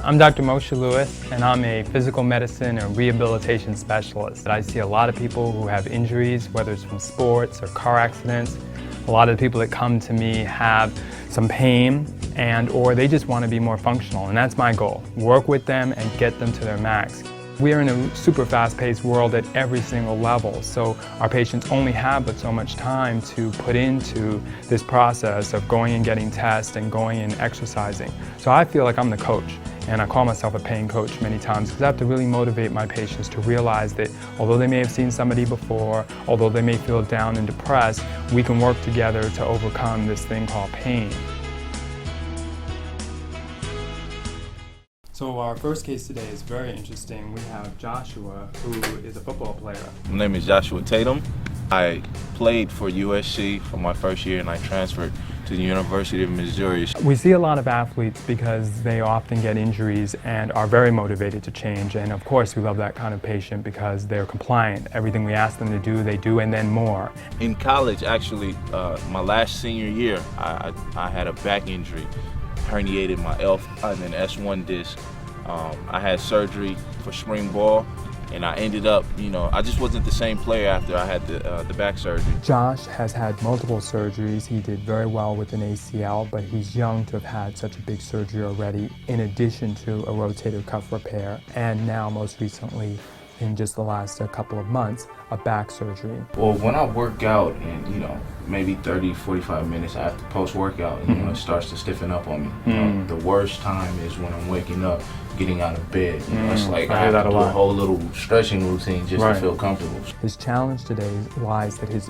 I'm Dr. Moshe Lewis, and I'm a physical medicine and rehabilitation specialist. I see a lot of people who have injuries, whether it's from sports or car accidents. A lot of the people that come to me have some pain or they just want to be more functional, and that's my goal. Work with them and get them to their max. We are in a super fast-paced world at every single level, so our patients only have but so much time to put into this process of going and getting tests and going and exercising. So I feel like I'm the coach, and I call myself a pain coach many times because I have to really motivate my patients to realize that although they may have seen somebody before, although they may feel down and depressed, we can work together to overcome this thing called pain. So our first case today is very interesting. We have Joshua, who is a football player. My name is Joshua Tatum. I played for USC for my first year and I transferred to the University of Missouri. We see a lot of athletes because they often get injuries and are very motivated to change. And of course we love that kind of patient because they're compliant. Everything we ask them to do, they do, and then more. In college, actually, my last senior year, I had a back injury. Herniated my L5 and S1 disc. I had surgery for spring ball, and I ended up, I just wasn't the same player after I had the back surgery. Josh has had multiple surgeries. He did very well with an ACL, but he's young to have had such a big surgery already, in addition to a rotator cuff repair, and now most recently, in just the last couple of months, a back surgery. Well, when I work out and, maybe 30, 45 minutes after post-workout, it starts to stiffen up on me. The worst time is when I'm waking up, getting out of bed. It's like I have to do a whole little stretching routine just to feel comfortable. His challenge today lies that his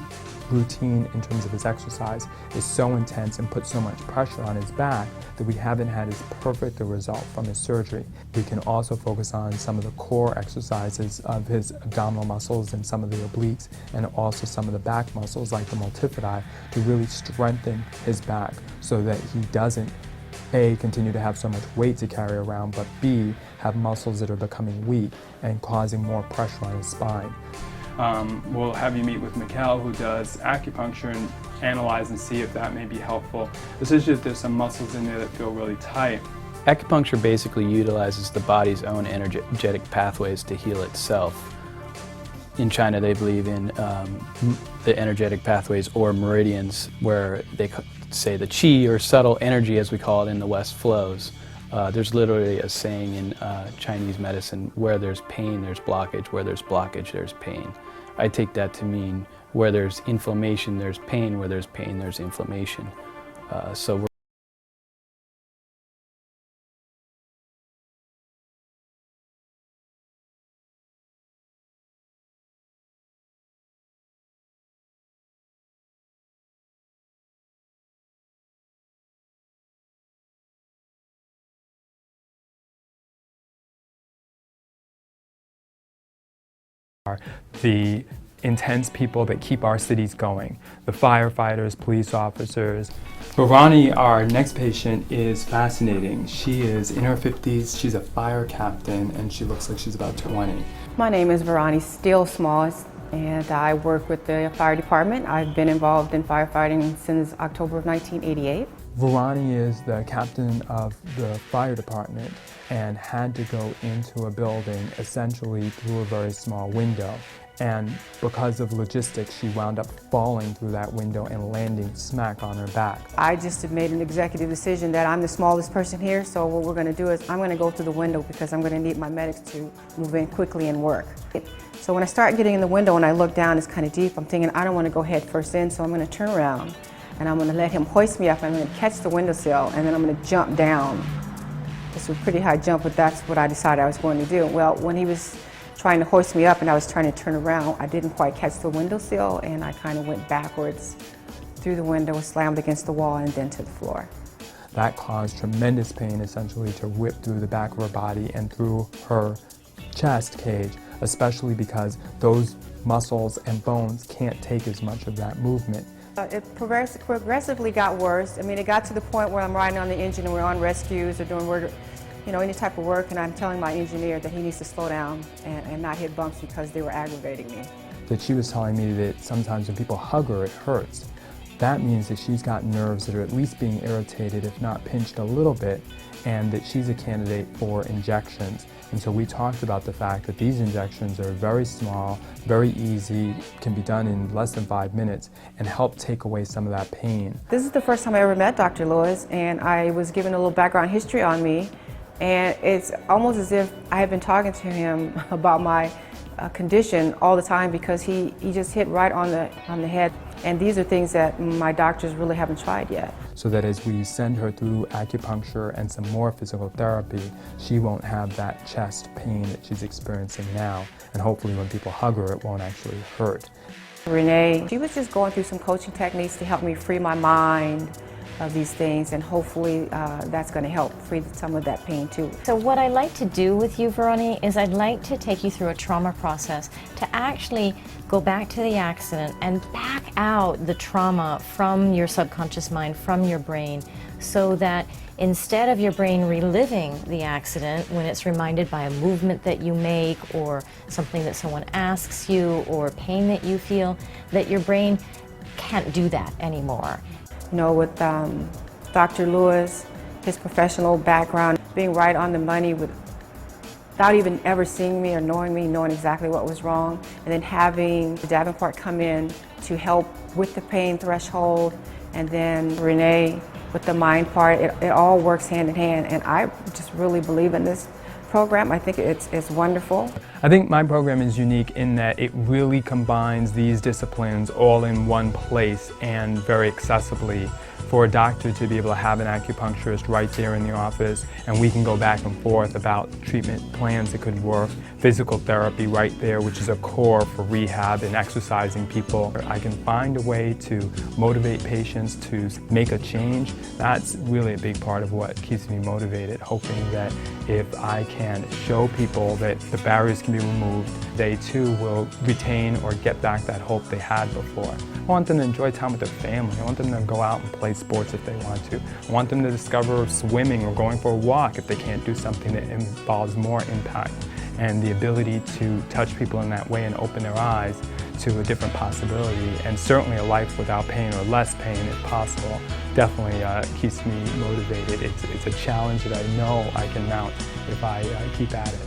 routine in terms of his exercise is so intense and puts so much pressure on his back that we haven't had as perfect a result from his surgery. We can also focus on some of the core exercises of his abdominal muscles and some of the obliques, and also some of the back muscles like the multifidi, to really strengthen his back so that he doesn't A, continue to have so much weight to carry around, but B, have muscles that are becoming weak and causing more pressure on his spine. We'll have you meet with Mikkel, who does acupuncture, and analyze and see if that may be helpful. Especially if there's some muscles in there that feel really tight. Acupuncture basically utilizes the body's own energetic pathways to heal itself. In China, they believe in the energetic pathways, or meridians, where they say the qi, or subtle energy as we call it in the West, flows. There's literally a saying in Chinese medicine, where there's pain, there's blockage; where there's blockage, there's pain. I take that to mean where there's inflammation, there's pain; where there's pain, there's inflammation. The intense people that keep our cities going, the firefighters, police officers. Varani, our next patient, is fascinating. She is in her 50s, she's a fire captain, and she looks like she's about 20. My name is Varani Steele-Smalls, and I work with the fire department. I've been involved in firefighting since October of 1988. Varani is the captain of the fire department and had to go into a building essentially through a very small window. And because of logistics, she wound up falling through that window and landing smack on her back. I just have made an executive decision that I'm the smallest person here, so what we're going to do is I'm going to go through the window because I'm going to need my medics to move in quickly and work. So when I start getting in the window and I look down, it's kind of deep. I'm thinking I don't want to go head first in, so I'm going to turn around and I'm going to let him hoist me up. I'm going to catch the windowsill and then I'm going to jump down. It's a pretty high jump, but that's what I decided I was going to do. Well, when he was trying to hoist me up and I was trying to turn around, I didn't quite catch the windowsill and I kind of went backwards through the window, slammed against the wall, and then to the floor. That caused tremendous pain, essentially, to rip through the back of her body and through her chest cage, especially because those muscles and bones can't take as much of that movement. It progressively got worse. I mean, it got to the point where I'm riding on the engine and we're on rescues or doing work, any type of work, and I'm telling my engineer that he needs to slow down and not hit bumps because they were aggravating me. That she was telling me that sometimes when people hug her, it hurts. that means that she's got nerves that are at least being irritated, if not pinched a little bit, and that she's a candidate for injections. And so we talked about the fact that these injections are very small, very easy, can be done in less than 5 minutes, and help take away some of that pain. This is the first time I ever met Dr. Lewis, and I was given a little background history on me, and it's almost as if I had been talking to him about my condition all the time, because he just hit right on the head. And these are things that my doctors really haven't tried yet. So that as we send her through acupuncture and some more physical therapy, she won't have that chest pain that she's experiencing now. And hopefully when people hug her, it won't actually hurt. Renee, she was just going through some coaching techniques to help me free my mind of these things, and hopefully that's going to help free some of that pain too. So what I'd like to do with you, Veroni, is I'd like to take you through a trauma process to actually go back to the accident and back out the trauma from your subconscious mind, from your brain, so that instead of your brain reliving the accident when it's reminded by a movement that you make or something that someone asks you or pain that you feel, that your brain can't do that anymore. You know, with Dr. Lewis, his professional background, being right on the money without even ever seeing me or knowing me, knowing exactly what was wrong, and then having Davenport come in to help with the pain threshold, and then Renee with the mind part, it all works hand in hand, and I just really believe in this program. I think it's wonderful. I think my program is unique in that it really combines these disciplines all in one place and very accessibly for a doctor to be able to have an acupuncturist right there in the office, and we can go back and forth about treatment plans that could work, physical therapy right there, which is a core for rehab and exercising people. I can find a way to motivate patients to make a change. That's really a big part of what keeps me motivated, hoping that if I can show people that the barriers can be removed, they too will retain or get back that hope they had before. I want them to enjoy time with their family. I want them to go out and play sports if they want to. I want them to discover swimming or going for a walk if they can't do something that involves more impact. And the ability to touch people in that way and open their eyes to a different possibility, and certainly a life without pain or less pain if possible, definitely keeps me motivated. It's a challenge that I know I can mount if I keep at it.